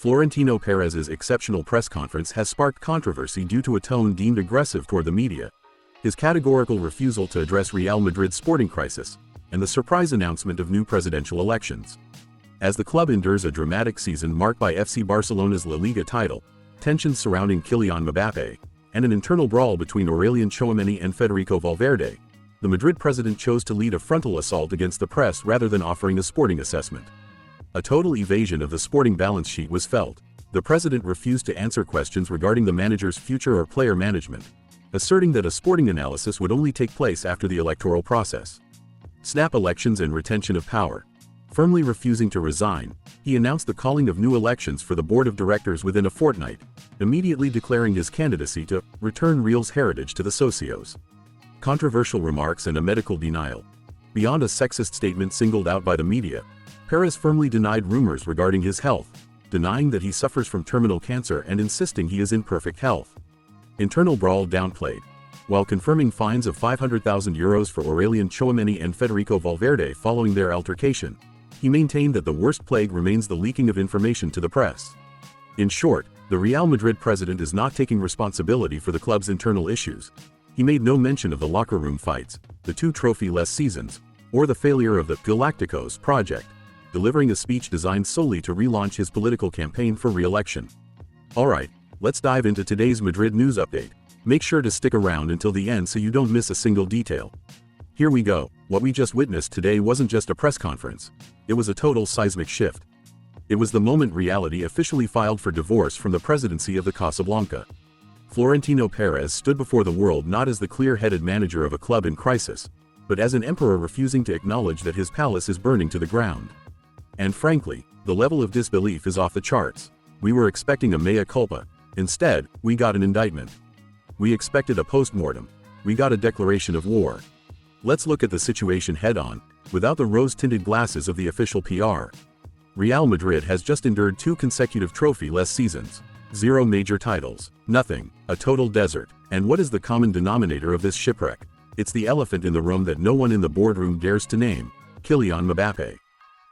Florentino Pérez's exceptional press conference has sparked controversy due to a tone deemed aggressive toward the media, his categorical refusal to address Real Madrid's sporting crisis, and the surprise announcement of new presidential elections. As the club endures a dramatic season marked by FC Barcelona's La Liga title, tensions surrounding Kylian Mbappé, and an internal brawl between Aurélien Tchouameni and Federico Valverde, the Madrid president chose to lead a frontal assault against the press rather than offering a sporting assessment. A total evasion of the sporting balance sheet was felt. The president refused to answer questions regarding the manager's future or player management, asserting that a sporting analysis would only take place after the electoral process. Snap elections and retention of power. Firmly refusing to resign, he announced the calling of new elections for the board of directors within a fortnight, immediately declaring his candidacy to return Real's heritage to the socios. Controversial remarks and a medical denial. Beyond a sexist statement singled out by the media, Perez firmly denied rumors regarding his health, denying that he suffers from terminal cancer and insisting he is in perfect health. Internal brawl downplayed. While confirming fines of €500,000 for Aurélien Tchouameni and Federico Valverde following their altercation, he maintained that the worst plague remains the leaking of information to the press. In short, the Real Madrid president is not taking responsibility for the club's internal issues. He made no mention of the locker room fights, the 2 trophy-less seasons, or the failure of the Galacticos project, delivering a speech designed solely to relaunch his political campaign for re-election. Alright, let's dive into today's Madrid news update. Make sure to stick around until the end so you don't miss a single detail. Here we go. What we just witnessed today wasn't just a press conference. It was a total seismic shift. It was the moment reality officially filed for divorce from the presidency of the Casablanca. Florentino Pérez stood before the world not as the clear-headed manager of a club in crisis, but as an emperor refusing to acknowledge that his palace is burning to the ground. And frankly, the level of disbelief is off the charts. We were expecting a mea culpa. Instead, we got an indictment. We expected a post-mortem. We got a declaration of war. Let's look at the situation head-on, without the rose-tinted glasses of the official PR. Real Madrid has just endured 2 consecutive trophy-less seasons. 0 major titles. Nothing. A total desert. And what is the common denominator of this shipwreck? It's the elephant in the room that no one in the boardroom dares to name: Kylian Mbappé.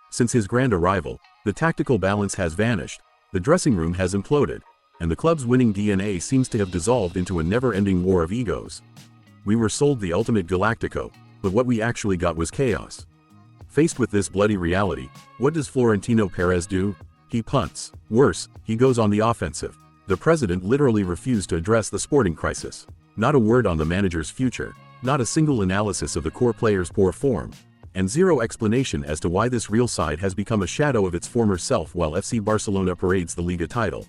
Since his grand arrival, the tactical balance has vanished, the dressing room has imploded, and the club's winning DNA seems to have dissolved into a never-ending war of egos. We were sold the ultimate Galactico, but what we actually got was chaos. Faced with this bloody reality, what does Florentino Pérez do? He punts. Worse, he goes on the offensive. The president literally refused to address the sporting crisis. Not a word on the manager's future, not a single analysis of the core players' poor form, and 0 explanation as to why this Real side has become a shadow of its former self while FC Barcelona parades the Liga title.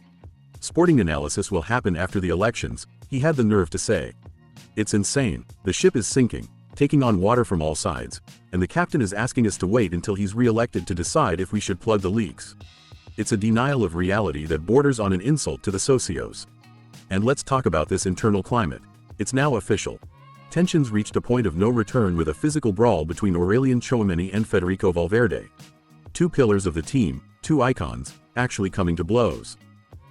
Sporting analysis will happen after the elections, he had the nerve to say. It's insane. The ship is sinking, taking on water from all sides, and the captain is asking us to wait until he's re-elected to decide if we should plug the leaks. It's a denial of reality that borders on an insult to the socios. And let's talk about this internal climate. It's now official. Tensions reached a point of no return with a physical brawl between Aurélien Tchouameni and Federico Valverde. 2 pillars of the team, 2 icons, actually coming to blows.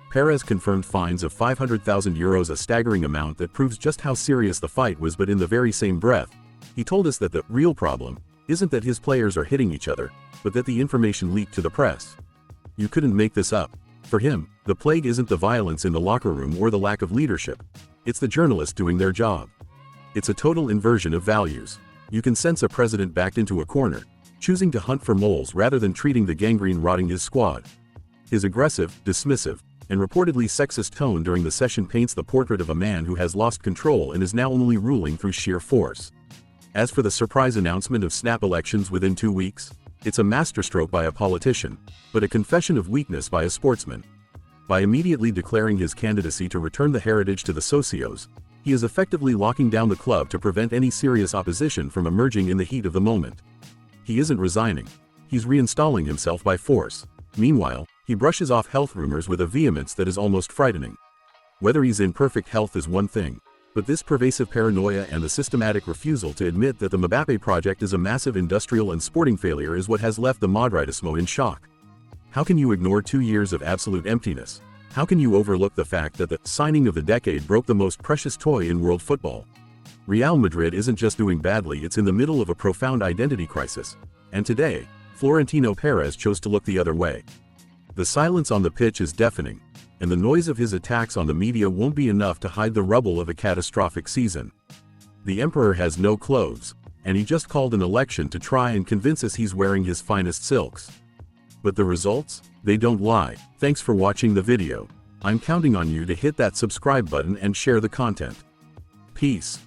Perez confirmed fines of €500,000, a staggering amount that proves just how serious the fight was, but in the very same breath, he told us that the real problem isn't that his players are hitting each other, but that the information leaked to the press. You couldn't make this up. For him, the plague isn't the violence in the locker room or the lack of leadership. It's the journalists doing their job. It's a total inversion of values. You can sense a president backed into a corner, choosing to hunt for moles rather than treating the gangrene rotting his squad. His aggressive, dismissive, and reportedly sexist tone during the session paints the portrait of a man who has lost control and is now only ruling through sheer force. As for the surprise announcement of snap elections within 2 weeks, it's a masterstroke by a politician, but a confession of weakness by a sportsman. By immediately declaring his candidacy to return the heritage to the socios, he is effectively locking down the club to prevent any serious opposition from emerging in the heat of the moment. He isn't resigning. He's reinstalling himself by force. Meanwhile, he brushes off health rumors with a vehemence that is almost frightening. Whether he's in perfect health is one thing, but this pervasive paranoia and the systematic refusal to admit that the Mbappé project is a massive industrial and sporting failure is what has left the Madridismo in shock. How can you ignore 2 years of absolute emptiness? How can you overlook the fact that the signing of the decade broke the most precious toy in world football? Real Madrid isn't just doing badly, it's in the middle of a profound identity crisis. And today, Florentino Pérez chose to look the other way. The silence on the pitch is deafening, and the noise of his attacks on the media won't be enough to hide the rubble of a catastrophic season. The emperor has no clothes, and he just called an election to try and convince us he's wearing his finest silks. But the results? They don't lie. Thanks for watching the video. I'm counting on you to hit that subscribe button and share the content. Peace.